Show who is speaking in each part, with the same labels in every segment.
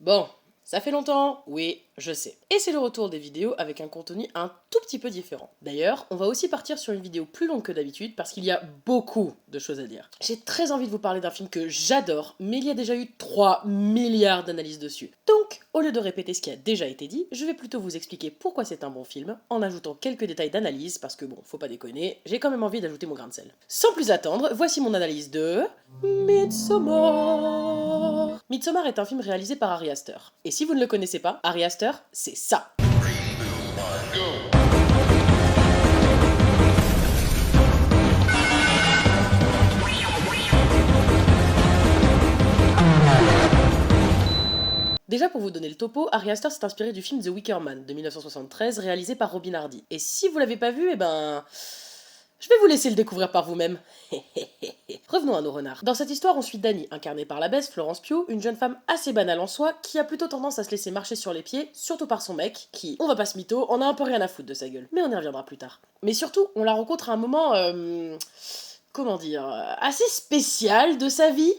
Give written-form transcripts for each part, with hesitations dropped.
Speaker 1: Bon, ça fait longtemps, oui, je sais. Et c'est le retour des vidéos avec un contenu un tout petit peu différent. D'ailleurs, on va aussi partir sur une vidéo plus longue que d'habitude parce qu'il y a beaucoup de choses à dire. J'ai très envie de vous parler d'un film que j'adore, mais il y a déjà eu 3 milliards d'analyses dessus. Donc, au lieu de répéter ce qui a déjà été dit, je vais plutôt vous expliquer pourquoi c'est un bon film, en ajoutant quelques détails d'analyse, parce que bon, faut pas déconner, j'ai quand même envie d'ajouter mon grain de sel. Sans plus attendre, voici mon analyse de... Midsommar. Midsommar est un film réalisé par Ari Aster. Et si vous ne le connaissez pas, Ari Aster, c'est ça. Déjà pour vous donner le topo, Ari Aster s'est inspiré du film The Wicker Man de 1973 réalisé par Robin Hardy. Et si vous l'avez pas vu, je vais vous laisser le découvrir par vous-même. Revenons à nos renards. Dans cette histoire, on suit Dani, incarnée par la bête Florence Pugh, une jeune femme assez banale en soi, qui a plutôt tendance à se laisser marcher sur les pieds, surtout par son mec, qui, on va pas se mytho, en a un peu rien à foutre de sa gueule. Mais on y reviendra plus tard. Mais surtout, on la rencontre à un moment, comment dire, assez spécial de sa vie.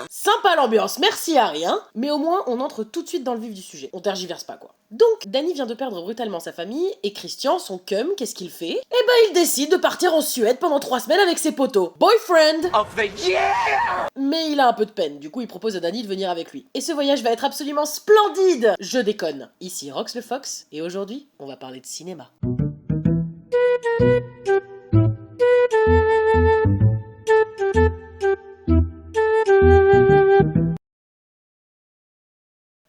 Speaker 1: Sympa l'ambiance, merci Harry, hein. Mais au moins, on entre tout de suite dans le vif du sujet. On tergiverse pas, quoi. Donc, Dani vient de perdre brutalement sa famille, et Christian, son cum, qu'est-ce qu'il fait? Il décide de partir en Suède pendant 3 semaines avec ses potos. Boyfriend of the year. Mais il a un peu de peine, du coup il propose à Dani de venir avec lui. Et ce voyage va être absolument splendide. Je déconne. Ici Rox le Fox, et aujourd'hui, on va parler de cinéma.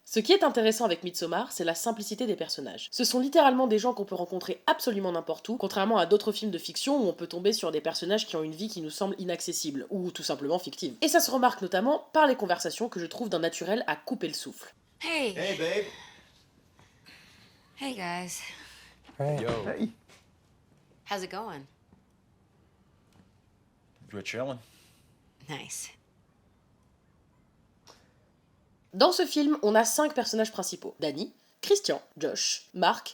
Speaker 1: Ce qui est intéressant avec Midsommar, c'est la simplicité des personnages. Ce sont littéralement des gens qu'on peut rencontrer absolument n'importe où, contrairement à d'autres films de fiction où on peut tomber sur des personnages qui ont une vie qui nous semble inaccessible, ou tout simplement fictive. Et ça se remarque notamment par les conversations que je trouve d'un naturel à couper le souffle.
Speaker 2: Hey.
Speaker 3: Hey, babe.
Speaker 2: Hey, guys.
Speaker 4: Hey.
Speaker 3: Yo.
Speaker 4: Hey.
Speaker 2: How's it going?
Speaker 3: We're chilling.
Speaker 2: Nice.
Speaker 1: Dans ce film, on a 5 personnages principaux. Dani, Christian, Josh, Mark...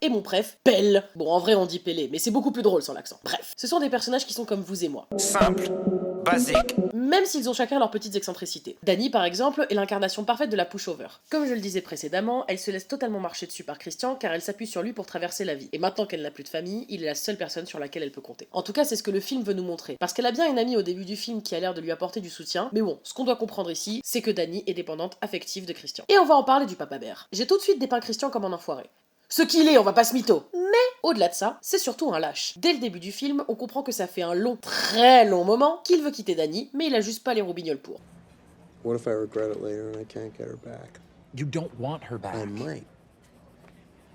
Speaker 1: et mon préf, Pelle. Bon, en vrai, on dit Pellé, mais c'est beaucoup plus drôle sans l'accent. Bref, ce sont des personnages qui sont comme vous et moi.
Speaker 3: Simple. Basique.
Speaker 1: Même s'ils ont chacun leurs petites excentricités. Dani, par exemple, est l'incarnation parfaite de la pushover. Comme je le disais précédemment, elle se laisse totalement marcher dessus par Christian car elle s'appuie sur lui pour traverser la vie. Et maintenant qu'elle n'a plus de famille, il est la seule personne sur laquelle elle peut compter. En tout cas, c'est ce que le film veut nous montrer. Parce qu'elle a bien une amie au début du film qui a l'air de lui apporter du soutien, mais bon, ce qu'on doit comprendre ici, c'est que Dani est dépendante affective de Christian. Et on va en parler du papa bear. J'ai tout de suite dépeint Christian comme un enfoiré. Ce qu'il est, on va pas se mytho. Mais au-delà de ça, c'est surtout un lâche. Dès le début du film, on comprend que ça fait un long, très long moment qu'il veut quitter Dani, mais il a juste pas les roubignoles pour.
Speaker 4: What if I regret it later and I can't get her back?
Speaker 5: You don't want her back.
Speaker 4: I might.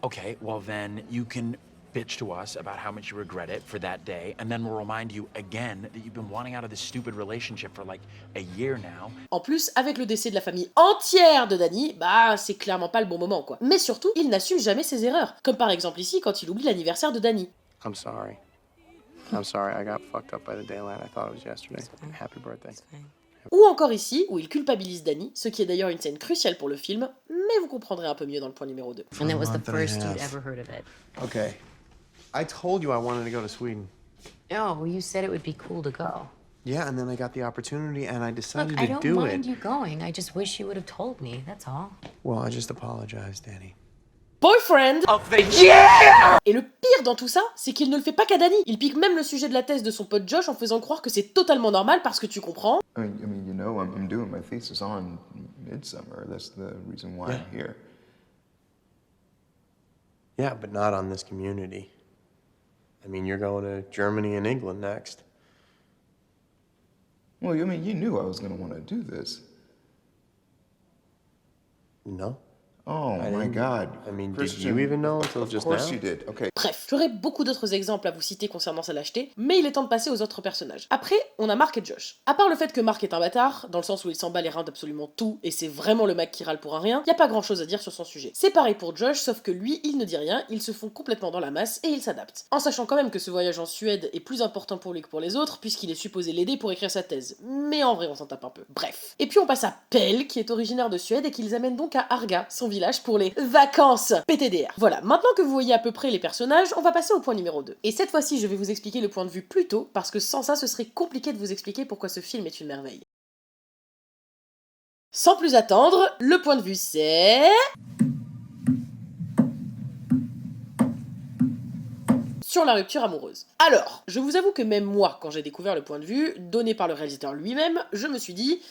Speaker 5: Okay, well then you can bitch to us about how much you regret it for that day, and then we'll remind you again that you've been wanting out of this stupid relationship for like a year now.
Speaker 1: En plus, avec le décès de la famille entière de Dani, c'est clairement pas le bon moment, quoi. Mais surtout, il n'assume jamais ses erreurs. Comme par exemple ici, quand il oublie l'anniversaire de Dani.
Speaker 4: I'm sorry. I'm sorry. I got fucked up by the daylight. I thought it was yesterday. Happy birthday.
Speaker 1: Ou encore ici, où il culpabilise Dani, ce qui est d'ailleurs une scène cruciale pour le film, mais vous comprendrez un peu mieux dans le point numéro 2.
Speaker 2: And it was the
Speaker 4: month and a
Speaker 2: first you'd
Speaker 4: half.
Speaker 2: ever heard of it.
Speaker 4: Okay. I told you I wanted to go to Sweden.
Speaker 2: Oh, well, you said it would be cool to go.
Speaker 4: Yeah, and then I got the opportunity and I decided
Speaker 2: Look, I
Speaker 4: to
Speaker 2: don't
Speaker 4: do
Speaker 2: mind
Speaker 4: it.
Speaker 2: you going. I just wish you would have told me, that's all.
Speaker 4: Well, I just apologized, Danny.
Speaker 1: Boyfriend of the year. Et le pire dans tout ça, c'est qu'il ne le fait pas qu'à Dani. Il pique même le sujet de la thèse de son pote Josh en faisant croire que c'est totalement normal parce que tu comprends.
Speaker 6: I mean, you know, I'm doing my thesis on Midsummer. That's the reason why I'm here.
Speaker 4: Yeah, but not on this community. I mean, you're going to Germany and England next.
Speaker 6: Well, I mean, you knew I was going to want to do this.
Speaker 4: No?
Speaker 6: Oh
Speaker 4: I
Speaker 6: my
Speaker 4: didn't-
Speaker 6: God.
Speaker 4: I mean, did
Speaker 6: Christian,
Speaker 4: you even know until
Speaker 6: of
Speaker 4: just
Speaker 6: course
Speaker 4: now?
Speaker 6: you did. Okay.
Speaker 1: Bref, j'aurais beaucoup d'autres exemples à vous citer concernant sa lâcheté, mais il est temps de passer aux autres personnages. Après, on a Mark et Josh. À part le fait que Mark est un bâtard, dans le sens où il s'en bat les reins d'absolument tout, et c'est vraiment le mec qui râle pour un rien, y a pas grand chose à dire sur son sujet. C'est pareil pour Josh, sauf que lui, il ne dit rien, ils se font complètement dans la masse et il s'adapte. En sachant quand même que ce voyage en Suède est plus important pour lui que pour les autres, puisqu'il est supposé l'aider pour écrire sa thèse. Mais en vrai, on s'en tape un peu. Bref. Et puis on passe à Pelle, qui est originaire de Suède et qui les amène donc à Arga, son village village pour les vacances PTDR. Voilà, maintenant que vous voyez à peu près les personnages, on va passer au point numéro 2. Et cette fois-ci, je vais vous expliquer le point de vue plus tôt, parce que sans ça, ce serait compliqué de vous expliquer pourquoi ce film est une merveille. Sans plus attendre, le point de vue c'est... sur la rupture amoureuse. Alors, je vous avoue que même moi, quand j'ai découvert le point de vue, donné par le réalisateur lui-même, je me suis dit...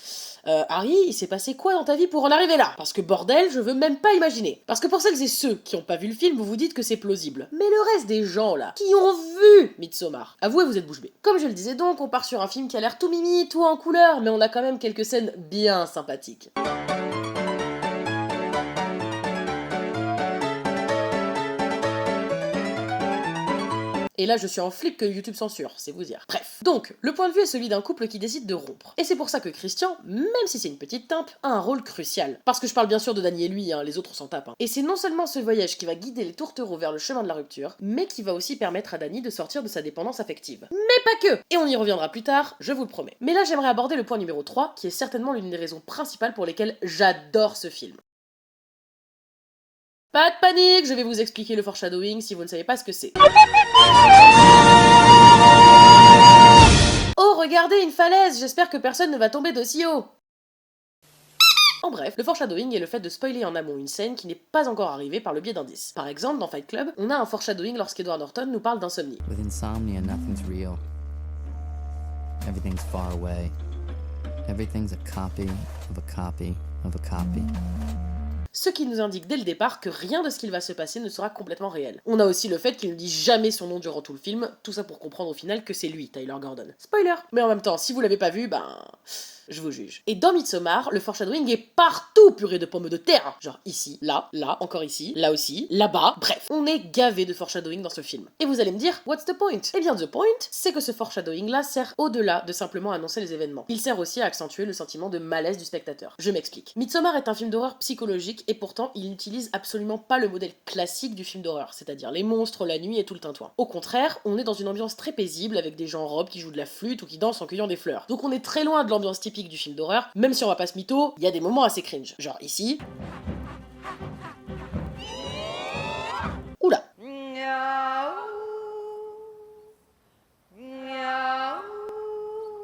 Speaker 1: Harry, il s'est passé quoi dans ta vie pour en arriver là? Parce que bordel, je veux même pas imaginer. Parce que pour celles et ceux qui ont pas vu le film, vous vous dites que c'est plausible. Mais le reste des gens là, qui ont vu Midsommar, avouez vous êtes bouche bée. Comme je le disais donc, on part sur un film qui a l'air tout mimi, tout en couleur, mais on a quand même quelques scènes bien sympathiques. Et là, je suis en flip que YouTube censure, c'est vous dire. Bref. Donc, le point de vue est celui d'un couple qui décide de rompre. Et c'est pour ça que Christian, même si c'est une petite timpe, a un rôle crucial. Parce que je parle bien sûr de Dany et lui, hein, les autres s'en tapent. Hein. Et c'est non seulement ce voyage qui va guider les tourtereaux vers le chemin de la rupture, mais qui va aussi permettre à Dany de sortir de sa dépendance affective. Mais pas que! Et on y reviendra plus tard, je vous le promets. Mais là, j'aimerais aborder le point numéro 3, qui est certainement l'une des raisons principales pour lesquelles j'adore ce film. Pas de panique, je vais vous expliquer le foreshadowing si vous ne savez pas ce que c'est. Oh, regardez une falaise, j'espère que personne ne va tomber d'aussi haut. En bref, le foreshadowing est le fait de spoiler en amont une scène qui n'est pas encore arrivée par le biais d'indices. Par exemple, dans Fight Club, on a un foreshadowing lorsqu'Edward Norton nous parle d'insomnie.
Speaker 7: With insomnia, nothing's real. Everything's far away. Everything's a copy of a copy of a copy.
Speaker 1: Ce qui nous indique dès le départ que rien de ce qu'il va se passer ne sera complètement réel. On a aussi le fait qu'il ne dit jamais son nom durant tout le film, tout ça pour comprendre au final que c'est lui, Tyler Gordon. Spoiler! Mais en même temps, si vous l'avez pas vu, je vous juge. Et dans Midsommar, le foreshadowing est partout purée de pommes de terre. Genre ici, là, encore ici, là aussi, là-bas. Bref, on est gavé de foreshadowing dans ce film. Et vous allez me dire, what's the point? Eh bien, the point, c'est que ce foreshadowing-là sert au-delà de simplement annoncer les événements. Il sert aussi à accentuer le sentiment de malaise du spectateur. Je m'explique. Midsommar est un film d'horreur psychologique et pourtant, il n'utilise absolument pas le modèle classique du film d'horreur, c'est-à-dire les monstres, la nuit et tout le tintouin. Au contraire, on est dans une ambiance très paisible avec des gens en robe qui jouent de la flûte ou qui dansent en cueillant des fleurs. Donc on est très loin de l'ambiance typique du film d'horreur, même si on va pas se mytho, il y a des moments assez cringe. Genre ici. Oula.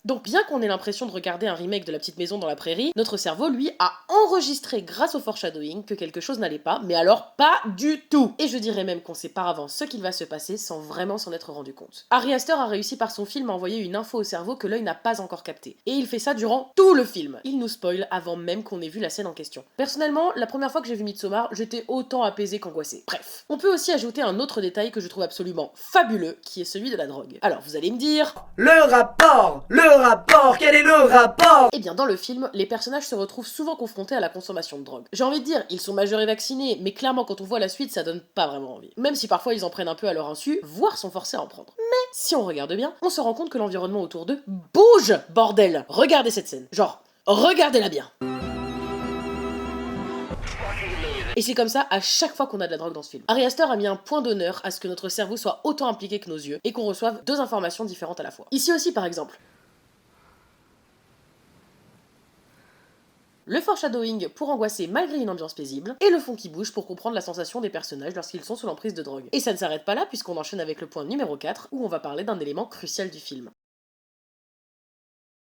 Speaker 1: Donc bien qu'on ait l'impression de regarder un remake de La Petite Maison dans la Prairie, notre cerveau, lui, a enregistré grâce au foreshadowing que quelque chose n'allait pas, mais alors pas du tout. Et je dirais même qu'on sait par avance ce qu'il va se passer sans vraiment s'en être rendu compte. Ari Aster a réussi par son film à envoyer une info au cerveau que l'œil n'a pas encore captée. Et il fait ça durant tout le film. Il nous spoil avant même qu'on ait vu la scène en question. Personnellement, la première fois que j'ai vu Midsommar, j'étais autant apaisée qu'angoissée. Bref. On peut aussi ajouter un autre détail que je trouve absolument fabuleux, qui est celui de la drogue. Alors vous allez me dire...
Speaker 8: Le rapport, quel est le rapport?
Speaker 1: Eh bien dans le film, les personnages se retrouvent souvent confrontés à la consommation de drogue. J'ai envie de dire, ils sont majeurs et vaccinés, mais clairement quand on voit la suite, ça donne pas vraiment envie. Même si parfois ils en prennent un peu à leur insu, voire sont forcés à en prendre. Mais si on regarde bien, on se rend compte que l'environnement autour d'eux bouge, bordel! Regardez cette scène. Genre, regardez-la bien. Et c'est comme ça à chaque fois qu'on a de la drogue dans ce film. Ari Aster a mis un point d'honneur à ce que notre cerveau soit autant impliqué que nos yeux et qu'on reçoive deux informations différentes à la fois. Ici aussi par exemple. Le foreshadowing pour angoisser malgré une ambiance paisible, et le fond qui bouge pour comprendre la sensation des personnages lorsqu'ils sont sous l'emprise de drogue. Et ça ne s'arrête pas là puisqu'on enchaîne avec le point numéro 4 où on va parler d'un élément crucial du film.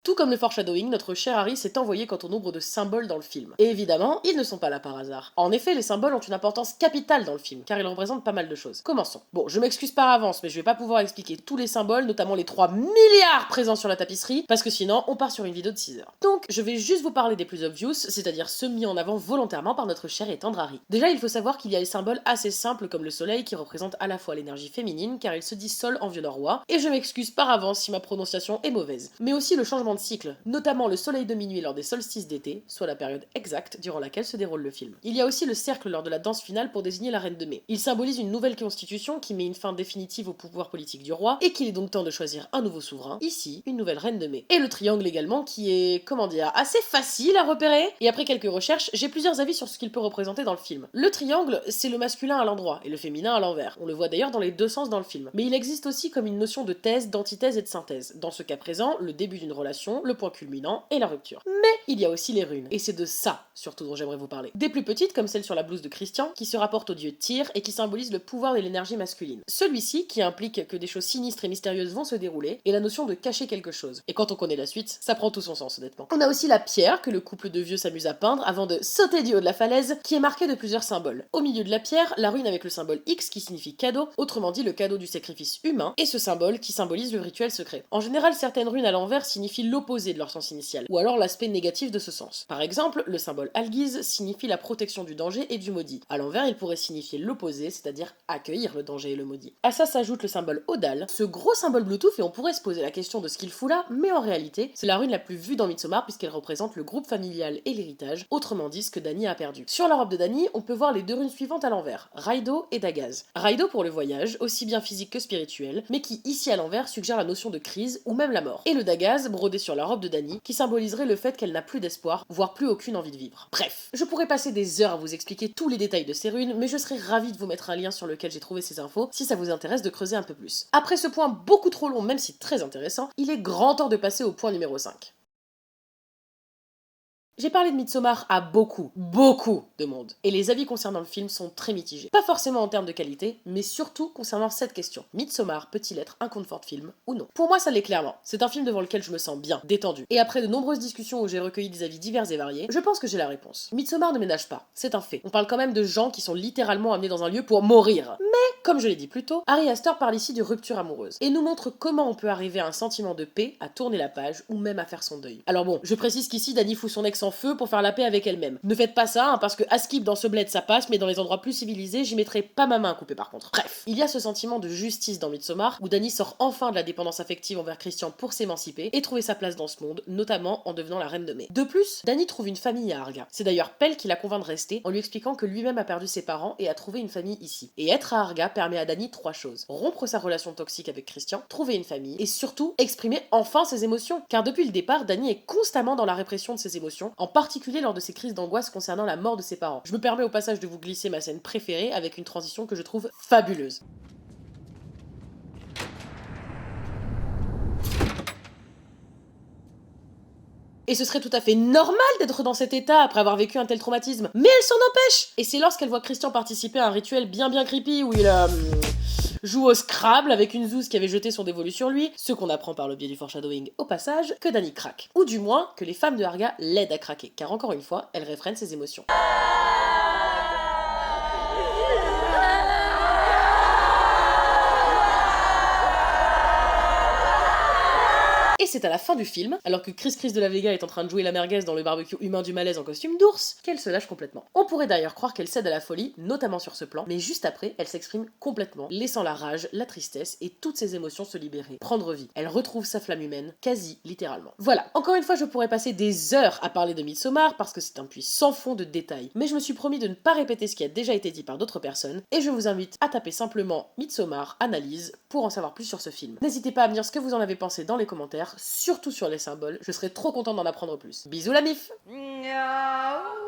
Speaker 1: Tout comme le foreshadowing, notre cher Harry s'est envoyé quant au nombre de symboles dans le film. Et évidemment, ils ne sont pas là par hasard. En effet, les symboles ont une importance capitale dans le film, car ils représentent pas mal de choses. Commençons. Bon, je m'excuse par avance, mais je vais pas pouvoir expliquer tous les symboles, notamment les 3 milliards présents sur la tapisserie, parce que sinon, on part sur une vidéo de 6 heures. Donc, je vais juste vous parler des plus obvious, c'est-à-dire ceux mis en avant volontairement par notre cher et tendre Harry. Déjà, il faut savoir qu'il y a des symboles assez simples comme le soleil qui représente à la fois l'énergie féminine, car il se dit sol en vieux norrois, et je m'excuse par avance si ma prononciation est mauvaise. Mais aussi le changement de cycle, notamment le soleil de minuit lors des solstices d'été, soit la période exacte durant laquelle se déroule le film. Il y a aussi le cercle lors de la danse finale pour désigner la reine de mai. Il symbolise une nouvelle constitution qui met une fin définitive au pouvoir politique du roi et qu'il est donc temps de choisir un nouveau souverain, ici une nouvelle reine de mai. Et le triangle également qui est, comment dire, assez facile à repérer. Et après quelques recherches, j'ai plusieurs avis sur ce qu'il peut représenter dans le film. Le triangle, c'est le masculin à l'endroit et le féminin à l'envers. On le voit d'ailleurs dans les deux sens dans le film. Mais il existe aussi comme une notion de thèse, d'antithèse et de synthèse. Dans ce cas présent, le début d'une relation séparation, le point culminant et la rupture. Mais il y a aussi les runes, et c'est de ça surtout dont j'aimerais vous parler. Des plus petites comme celle sur la blouse de Christian, qui se rapporte au dieu Tyr et qui symbolise le pouvoir et l'énergie masculine. Celui-ci qui implique que des choses sinistres et mystérieuses vont se dérouler, et la notion de cacher quelque chose. Et quand on connaît la suite, ça prend tout son sens honnêtement. On a aussi la pierre que le couple de vieux s'amuse à peindre avant de sauter du haut de la falaise, qui est marquée de plusieurs symboles. Au milieu de la pierre, la rune avec le symbole X qui signifie cadeau, autrement dit le cadeau du sacrifice humain, et ce symbole qui symbolise le rituel secret. En général, certaines runes à l'envers signifient l'opposé de leur sens initial, ou alors l'aspect négatif de ce sens. Par exemple, le symbole Algiz signifie la protection du danger et du maudit. À l'envers, il pourrait signifier l'opposé, c'est-à-dire accueillir le danger et le maudit. À ça s'ajoute le symbole Odal, ce gros symbole Bluetooth, et on pourrait se poser la question de ce qu'il fout là, mais en réalité, c'est la rune la plus vue dans Midsommar puisqu'elle représente le groupe familial et l'héritage, autrement dit ce que Dani a perdu. Sur la robe de Dani, on peut voir les deux runes suivantes à l'envers, Raido et Dagaz. Raido pour le voyage, aussi bien physique que spirituel, mais qui ici à l'envers suggère la notion de crise ou même la mort. Et le Dagaz, brodé sur la robe de Dani, qui symboliserait le fait qu'elle n'a plus d'espoir, voire plus aucune envie de vivre. Bref, je pourrais passer des heures à vous expliquer tous les détails de ces runes, mais je serais ravie de vous mettre un lien sur lequel j'ai trouvé ces infos, si ça vous intéresse de creuser un peu plus. Après ce point beaucoup trop long, même si très intéressant, il est grand temps de passer au point numéro 5. J'ai parlé de Midsommar à beaucoup de monde, et les avis concernant le film sont très mitigés. Pas forcément en termes de qualité, mais surtout concernant cette question. Midsommar peut-il être un comfort film ou non? Pour moi, ça l'est clairement. C'est un film devant lequel je me sens bien, détendu. Et après de nombreuses discussions où j'ai recueilli des avis divers et variés, je pense que j'ai la réponse. Midsommar ne ménage pas, c'est un fait. On parle quand même de gens qui sont littéralement amenés dans un lieu pour mourir. Mais, comme je l'ai dit plus tôt, Ari Aster parle ici de rupture amoureuse, et nous montre comment on peut arriver à un sentiment de paix, à tourner la page, ou même à faire son deuil. Alors bon, je précise qu'ici, Dani fout son ex en feu pour faire la paix avec elle-même. Ne faites pas ça, hein, parce que à skip dans ce bled ça passe, mais dans les endroits plus civilisés, j'y mettrai pas ma main à couper par contre. Bref, il y a ce sentiment de justice dans Midsommar, où Dani sort enfin de la dépendance affective envers Christian pour s'émanciper et trouver sa place dans ce monde, notamment en devenant la reine de mai. De plus, Dani trouve une famille à Arga. C'est d'ailleurs Pell qui la convainc de rester, en lui expliquant que lui-même a perdu ses parents et a trouvé une famille ici. Et être à Arga permet à Dani 3 choses. Rompre sa relation toxique avec Christian, trouver une famille, et surtout exprimer enfin ses émotions. Car depuis le départ, Dani est constamment dans la répression de ses émotions, en particulier lors de ses crises d'angoisse concernant la mort de ses parents. Je me permets au passage de vous glisser ma scène préférée avec une transition que je trouve fabuleuse. Et ce serait tout à fait normal d'être dans cet état après avoir vécu un tel traumatisme. Mais elle s'en empêche! Et c'est lorsqu'elle voit Christian participer à un rituel bien creepy où il joue au Scrabble avec une zouze qui avait jeté son dévolu sur lui, ce qu'on apprend par le biais du foreshadowing au passage, que Dani craque. Ou du moins, que les femmes de Arga l'aident à craquer, car encore une fois, elle réfrène ses émotions. Et c'est à la fin du film, alors que Chris de la Vega est en train de jouer la merguez dans le barbecue humain du malaise en costume d'ours, qu'elle se lâche complètement. On pourrait d'ailleurs croire qu'elle cède à la folie, notamment sur ce plan, mais juste après, elle s'exprime complètement, laissant la rage, la tristesse et toutes ses émotions se libérer, prendre vie. Elle retrouve sa flamme humaine, quasi littéralement. Voilà, encore une fois, je pourrais passer des heures à parler de Midsommar parce que c'est un puits sans fond de détails, mais je me suis promis de ne pas répéter ce qui a déjà été dit par d'autres personnes, et je vous invite à taper simplement Midsommar analyse pour en savoir plus sur ce film. N'hésitez pas à me dire ce que vous en avez pensé dans les commentaires, surtout sur les symboles, je serais trop contente d'en apprendre plus. Bisous la mif!
Speaker 8: Miaou.